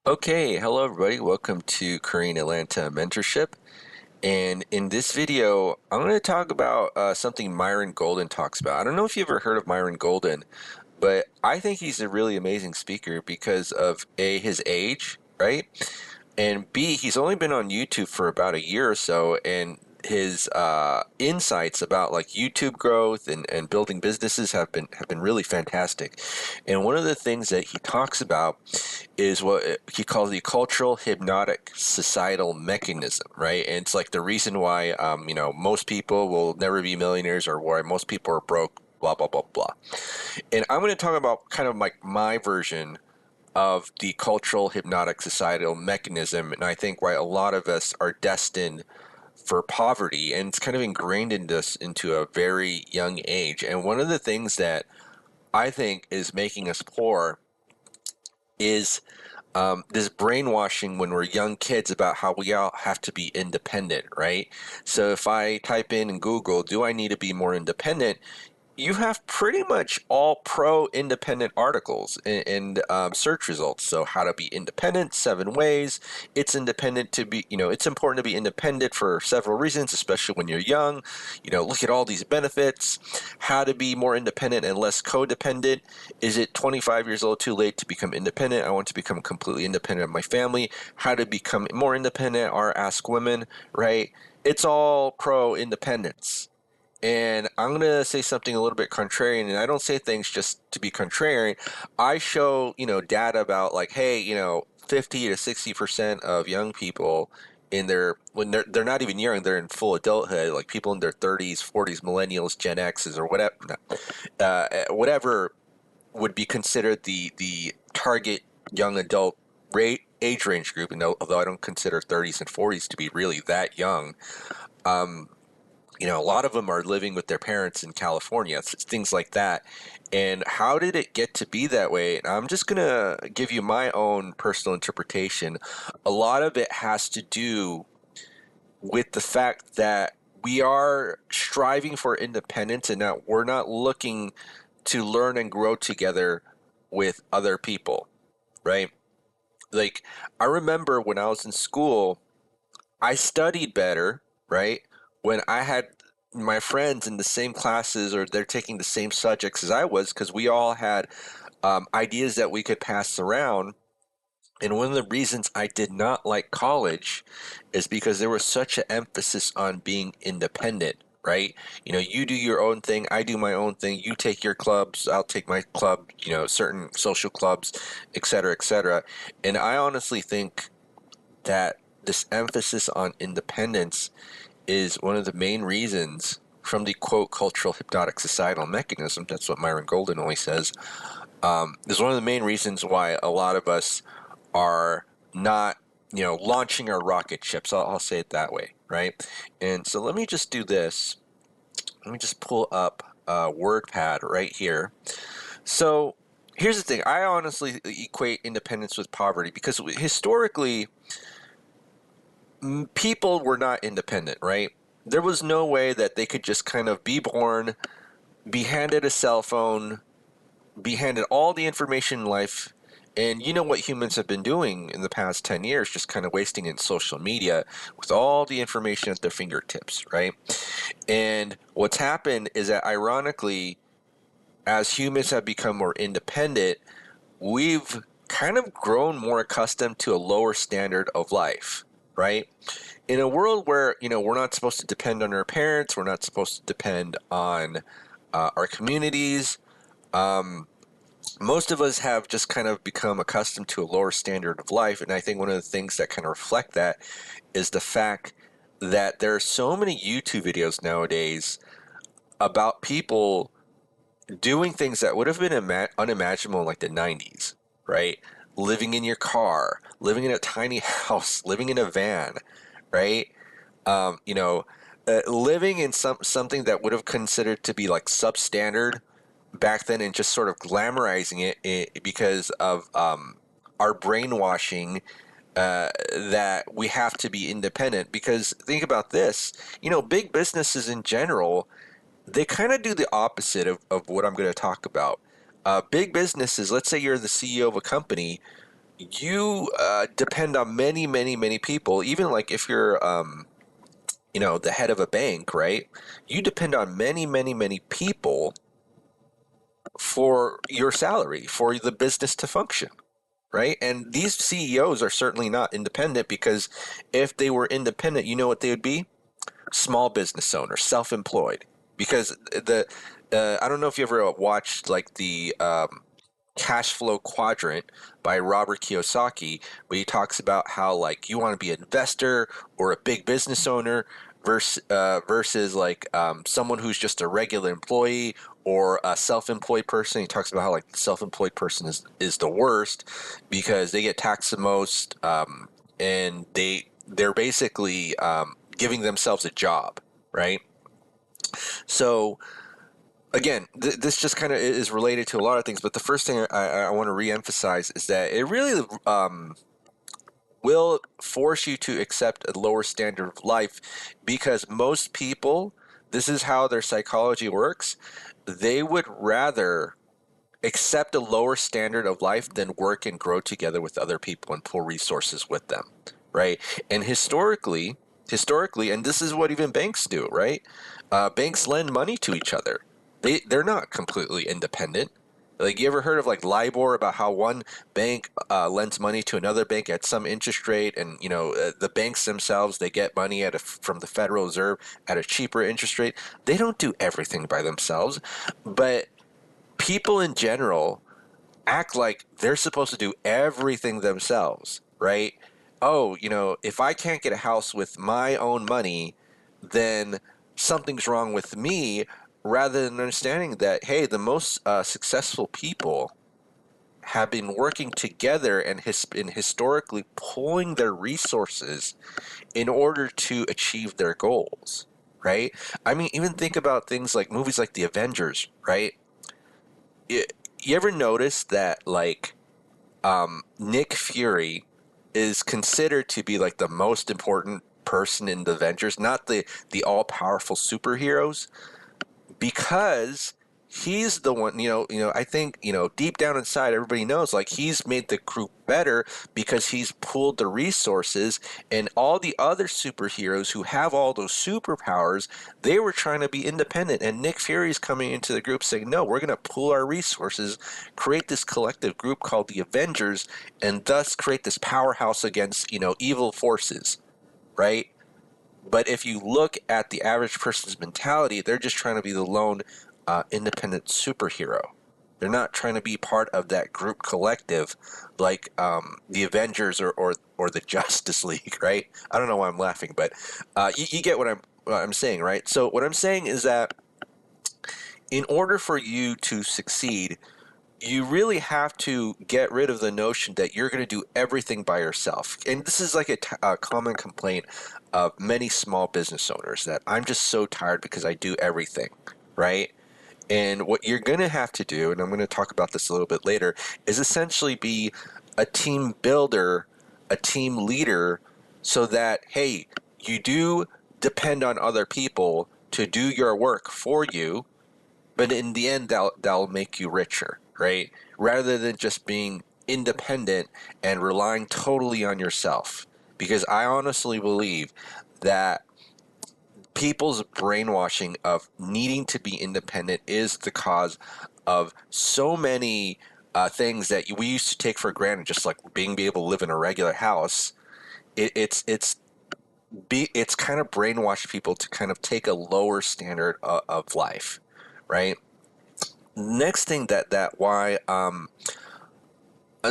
Okay, hello everybody. Welcome to Korean Atlanta Mentorship. And in this video, I'm going to talk about something Myron Golden talks about. I don't know if you've ever heard of Myron Golden, but I think he's a really amazing speaker because of A, his age, right? And B, he's only been on YouTube for about a year or so, and his insights about like YouTube growth and building businesses have been really fantastic. And one of the things that he talks about is what he calls the cultural hypnotic societal mechanism, right? And it's like the reason why most people will never be millionaires or why most people are broke, blah blah blah blah. And I'm going to talk about kind of like my version of the cultural hypnotic societal mechanism, and I think why a lot of us are destined for poverty, and it's kind of ingrained in us into a very young age. And one of the things that I think is making us poor is this brainwashing when we're young kids about how we all have to be independent, right? So if I type in Google, do I need to be more independent? You have pretty much all pro independent articles and search results. So, how to be independent, 7 ways. It's independent to be, it's important to be independent for several reasons, especially when you're young. Look at all these benefits. How to be more independent and less codependent. Is it 25 years old too late to become independent? I want to become completely independent of my family. How to become more independent or ask women, right? It's all pro independence. And I'm going to say something a little bit contrarian, and I don't say things just to be contrarian. I show, data about like, hey, 50 to 60% of young people in their when they're not even young, they're in full adulthood, like people in their 30s, 40s, millennials, Gen X's or whatever, whatever would be considered the target young adult rate age range group. And although I don't consider 30s and 40s to be really that young, um, a lot of them are living with their parents in California, things like that. And how did it get to be that way? And I'm just going to give you my own personal interpretation. A lot of it has to do with the fact that we are striving for independence and that we're not looking to learn and grow together with other people, right? Like, I remember when I was in school, I studied better, right? When I had my friends in the same classes or they're taking the same subjects as I was, because we all had ideas that we could pass around. And one of the reasons I did not like college is because there was such an emphasis on being independent, right? You do your own thing, I do my own thing, you take your clubs, I'll take my club, certain social clubs, et cetera, et cetera. And I honestly think that this emphasis on independence is one of the main reasons from the quote cultural hypnotic societal mechanism. That's what Myron Golden always says. Is one of the main reasons why a lot of us are not, launching our rocket ships. I'll say it that way, right? And so let me just do this. Let me just pull up WordPad right here. So here's the thing. I honestly equate independence with poverty because historically, people were not independent, right? There was no way that they could just kind of be born, be handed a cell phone, be handed all the information in life. And you know what humans have been doing in the past 10 years, just kind of wasting in social media with all the information at their fingertips, right? And what's happened is that ironically, as humans have become more independent, we've kind of grown more accustomed to a lower standard of life, right? In a world where we're not supposed to depend on our parents, we're not supposed to depend on our communities. Most of us have just kind of become accustomed to a lower standard of life, and I think one of the things that kind of reflect that is the fact that there are so many YouTube videos nowadays about people doing things that would have been unimaginable in like the 90s, right? Living in your car, living in a tiny house, living in a van, right? um, you know, living in something that would have considered to be like substandard back then, and just sort of glamorizing it because of our brainwashing that we have to be independent. Because think about this, big businesses in general, they kind of do the opposite of what I'm going to talk about. Big businesses, let's say you're the CEO of a company, you depend on many, many, many people. Even like if you're, the head of a bank, right? You depend on many, many, many people for your salary, for the business to function, right? And these CEOs are certainly not independent because if they were independent, you know what they would be? Small business owners, self-employed. Because I don't know if you ever watched like the cash flow quadrant by Robert Kiyosaki, but he talks about how like you want to be an investor or a big business owner versus like someone who's just a regular employee or a self-employed person. He talks about how like the self-employed person is the worst because they get taxed the most, and they're basically giving themselves a job, right? So again, this just kind of is related to a lot of things, but the first thing I want to reemphasize is that it really will force you to accept a lower standard of life because most people, this is how their psychology works, they would rather accept a lower standard of life than work and grow together with other people and pull resources with them, right? And historically, and this is what even banks do, right? Banks lend money to each other. They're not completely independent. Like you ever heard of like LIBOR, about how one bank lends money to another bank at some interest rate, and the banks themselves, they get money from the Federal Reserve at a cheaper interest rate. They don't do everything by themselves, but people in general act like they're supposed to do everything themselves, right? Oh, if I can't get a house with my own money, then something's wrong with me, rather than understanding that, hey, the most successful people have been working together and been historically pulling their resources in order to achieve their goals, right? I mean, even think about things like movies like The Avengers, right? You ever notice that, like, Nick Fury is considered to be like the most important person in the Avengers, not the all powerful superheroes, because he's the one, I think, deep down inside everybody knows like he's made the group better because he's pooled the resources, and all the other superheroes who have all those superpowers, they were trying to be independent, and Nick Fury's coming into the group saying, no, we're going to pool our resources, create this collective group called the Avengers, and thus create this powerhouse against, evil forces, right? But if you look at the average person's mentality, they're just trying to be the lone independent superhero. They're not trying to be part of that group collective like the Avengers or the Justice League, right? I don't know why I'm laughing, but you get what I'm saying, right? So what I'm saying is that in order for you to succeed, you really have to get rid of the notion that you're going to do everything by yourself. And this is like a common complaint of many small business owners, that I'm just so tired because I do everything, right? And what you're going to have to do, and I'm going to talk about this a little bit later, is essentially be a team builder, a team leader, so that, hey, you do depend on other people to do your work for you, but in the end, that'll make you richer, right? Rather than just being independent and relying totally on yourself. Because I honestly believe that people's brainwashing of needing to be independent is the cause of so many things that we used to take for granted, just like being able to live in a regular house. It's kind of brainwashed people to kind of take a lower standard of life, right? Next thing that why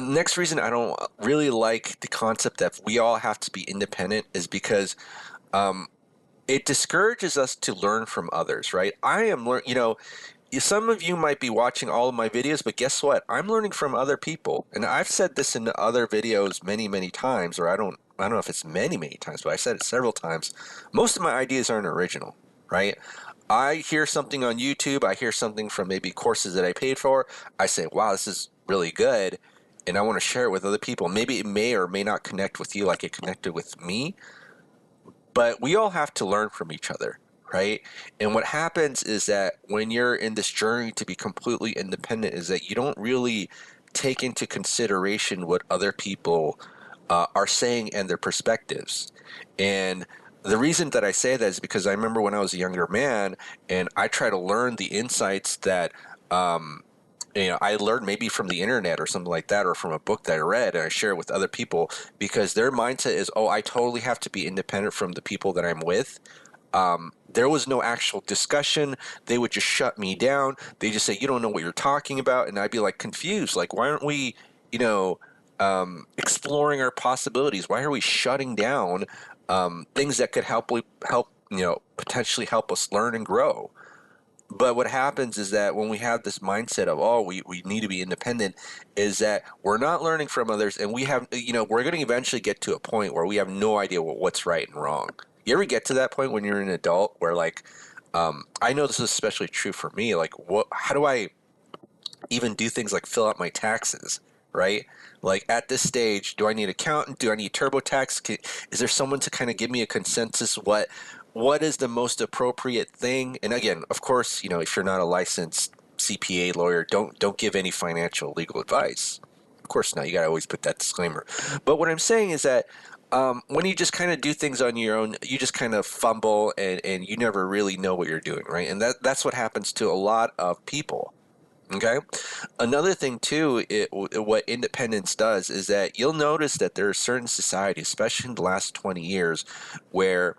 next reason I don't really like the concept that we all have to be independent is because it discourages us to learn from others, right? I am learn some of you might be watching all of my videos, but guess what? I'm learning from other people. And I've said this in other videos many, many times, or I don't know if it's many, many times, but I said it several times. Most of my ideas aren't original, right? I hear something on YouTube, I hear something from maybe courses that I paid for. I say, wow, this is really good. And I want to share it with other people. Maybe it may or may not connect with you like it connected with me, but we all have to learn from each other, right? And what happens is that when you're in this journey to be completely independent, is that you don't really take into consideration what other people are saying and their perspectives. And the reason that I say that is because I remember when I was a younger man and I try to learn the insights that I learned maybe from the internet or something like that, or from a book that I read, and I share it with other people because their mindset is, oh, I totally have to be independent from the people that I'm with. There was no actual discussion. They would just shut me down. They just say, you don't know what you're talking about. And I'd be like confused. Like, why aren't we, you know, exploring our possibilities? Why are we shutting down things that could help, potentially help us learn and grow? But what happens is that when we have this mindset of, oh, we need to be independent, is that we're not learning from others, and we're going to eventually get to a point where we have no idea what's right and wrong. You ever get to that point when you're an adult where, like, I know this is especially true for me, like, how do I even do things like fill out my taxes, right? Like, at this stage, do I need an accountant? Do I need TurboTax? Is there someone to kind of give me a consensus? What is the most appropriate thing? And again, of course, if you're not a licensed CPA lawyer, don't give any financial legal advice. Of course not. You got to always put that disclaimer. But what I'm saying is that when you just kind of do things on your own, you just kind of fumble and you never really know what you're doing, right? And that's what happens to a lot of people. Okay. Another thing too, what independence does is that you'll notice that there are certain societies, especially in the last 20 years, where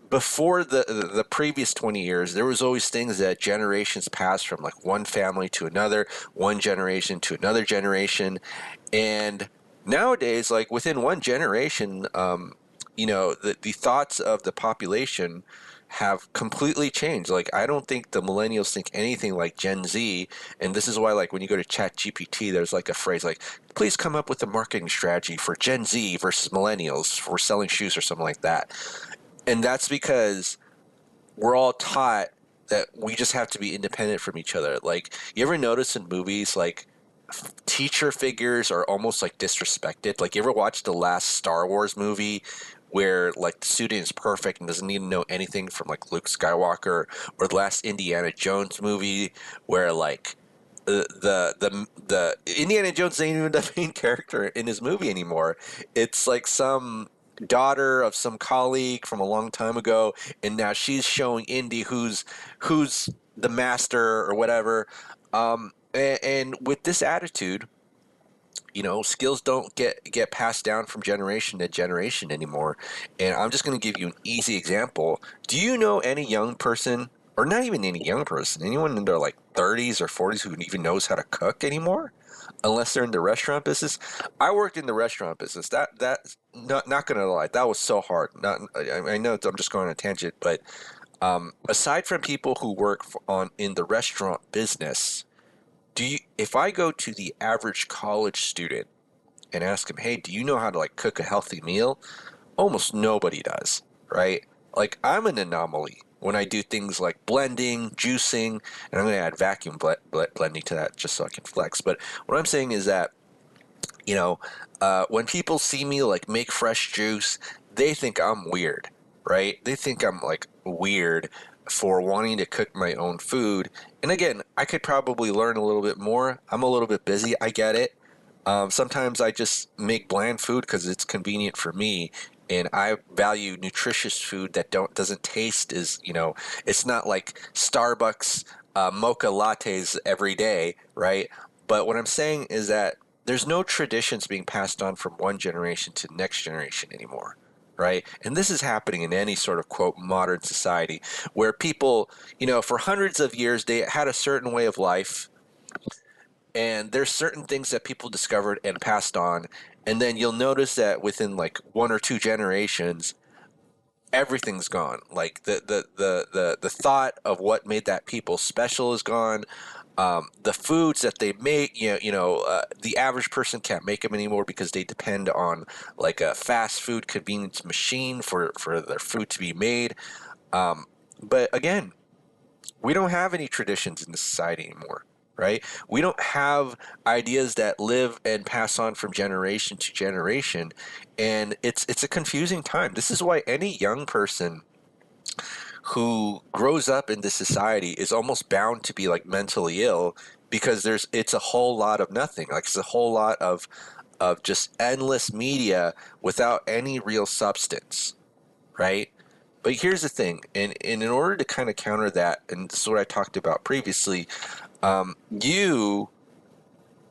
before the previous 20 years, there was always things that generations passed from like one family to another, one generation to another generation. And nowadays, like within one generation, the thoughts of the population have completely changed. Like, I don't think the millennials think anything like Gen Z. And this is why, like, when you go to Chat GPT, there's like a phrase like, please come up with a marketing strategy for Gen Z versus millennials for selling shoes or something like that. And that's because we're all taught that we just have to be independent from each other. Like, you ever notice in movies, like, teacher figures are almost like disrespected? Like, you ever watch the last Star Wars movie where, like, the student is perfect and doesn't need to know anything from, like, Luke Skywalker, or the last Indiana Jones movie where, like, the Indiana Jones ain't even the main character in his movie anymore. It's like some daughter of some colleague from a long time ago, and now she's showing Indy who's the master or whatever. And with this attitude, skills don't get passed down from generation to generation anymore. And I'm just going to give you an easy example. Do you know any young person, or not even any young person, anyone in their like 30s or 40s who even knows how to cook anymore? Unless they're in the restaurant business. I worked in the restaurant business. That's not gonna lie, that was so hard. Not I know I'm just going on a tangent, but aside from people who work in the restaurant business, if I go to the average college student and ask him, hey, do you know how to like cook a healthy meal? Almost nobody does, right? Like, I'm an anomaly when I do things like blending, juicing, and I'm going to add vacuum blending to that just so I can flex. But what I'm saying is that, when people see me like make fresh juice, they think I'm weird, right? They think I'm like weird for wanting to cook my own food. And again, I could probably learn a little bit more. I'm a little bit busy. I get it. Sometimes I just make bland food because it's convenient for me, and I value nutritious food that doesn't taste as it's not like Starbucks mocha lattes every day, right? But what I'm saying is that there's no traditions being passed on from one generation to the next generation anymore. Right. And this is happening in any sort of quote modern society where people, for hundreds of years, they had a certain way of life, and there's certain things that people discovered and passed on, and then you'll notice that within like one or two generations everything's gone. Like the thought of what made that people special is gone. The foods that they make, the average person can't make them anymore because they depend on like a fast food convenience machine for their food to be made. But again, we don't have any traditions in the society anymore, right? We don't have ideas that live and pass on from generation to generation, and it's a confusing time. This is why any young person who grows up in this society is almost bound to be like mentally ill because it's a whole lot of nothing. Like it's a whole lot of just endless media without any real substance, right? But here's the thing, and in order to kind of counter that, and this is what I talked about previously, you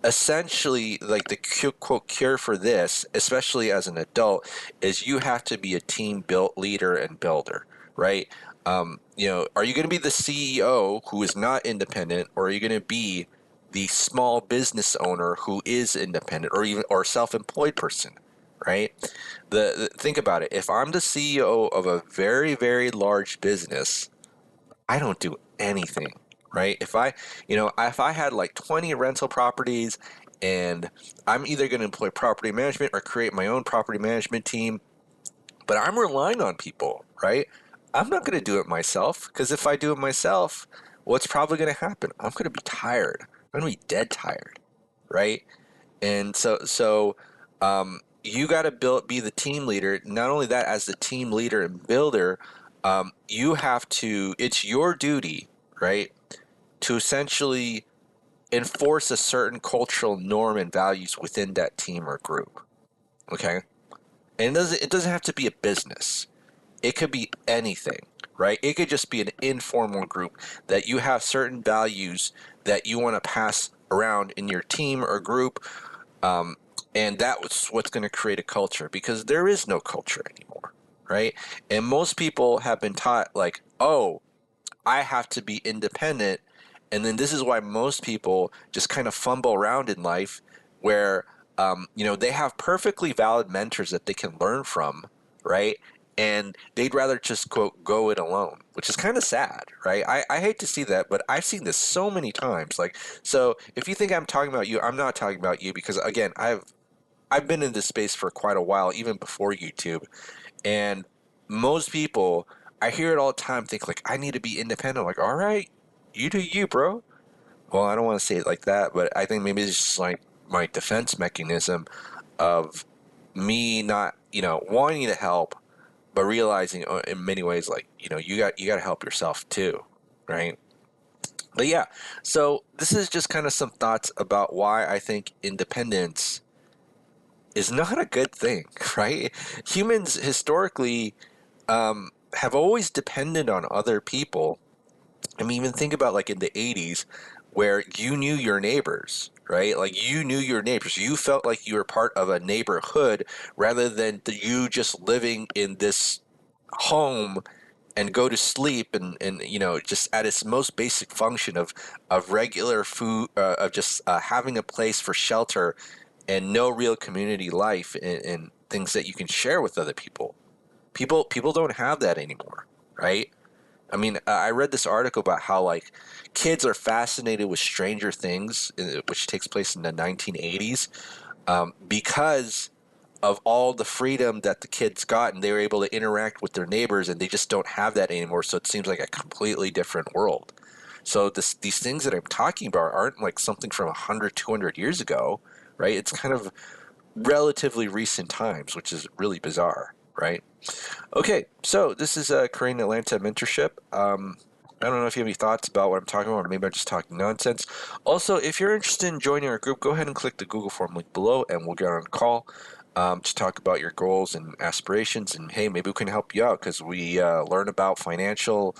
essentially, like the quote cure for this, especially as an adult, is you have to be a team built leader and builder, right? Are you going to be the CEO who is not independent, or are you going to be the small business owner who is independent, or even or self-employed person, right? Think about it. If I'm the CEO of a very, very large business, I don't do anything, right? If I had like 20 rental properties and I'm either going to employ property management or create my own property management team, but I'm relying on people, right? I'm not going to do it myself because if I do it myself, what's probably going to happen? I'm going to be tired. I'm going to be dead tired, right? And you got to be the team leader. Not only that, as the team leader and builder, you have to. It's your duty, right, to essentially enforce a certain cultural norm and values within that team or group. Okay, and it doesn't have to be a business. It could be anything, right? It could just be an informal group that you have certain values that you want to pass around in your team or group, um, and that's what's going to create a culture because there is no culture anymore, right? And most people have been taught, like, oh, I have to be independent. And then this is why most people just kind of fumble around in life where, they have perfectly valid mentors that they can learn from, right? And they'd rather just, quote, go it alone, which is kind of sad, right? I hate to see that, but I've seen this so many times. Like, so if you think I'm talking about you, I'm not talking about you because, again, I've been in this space for quite a while, even before YouTube. And most people, I hear it all the time, think like, I need to be independent. I'm like, all right, you do you, bro. Well, I don't want to say it like that, but I think maybe it's just like my defense mechanism of me not, wanting to help, but realizing in many ways, like, you got to help yourself too, right? But yeah, so this is just kind of some thoughts about why I think independence is not a good thing, right? Humans historically have always depended on other people. I mean, even think about like in the 80s where you knew your neighbors, right? Like you knew your neighbors. You felt like you were part of a neighborhood rather than you just living in this home and go to sleep and just at its most basic function of regular food, of just having a place for shelter and no real community life and things that you can share with other people. People don't have that anymore, right? I mean, I read this article about how like kids are fascinated with Stranger Things, which takes place in the 1980s, because of all the freedom that the kids got, and they were able to interact with their neighbors, and they just don't have that anymore. So it seems like a completely different world. So these things that I'm talking about aren't like something from 100, 200 years ago, right? It's kind of relatively recent times, which is really bizarre, right? Okay, so this is Korean Atlanta mentorship. I don't know if you have any thoughts about what I'm talking about, or maybe I'm just talking nonsense. Also, if you're interested in joining our group, go ahead and click the Google form link below, and we'll get on a call to talk about your goals and aspirations. And hey, maybe we can help you out because we learn about financial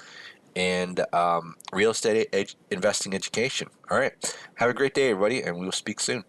and real estate investing education. All right, have a great day, everybody, and we will speak soon.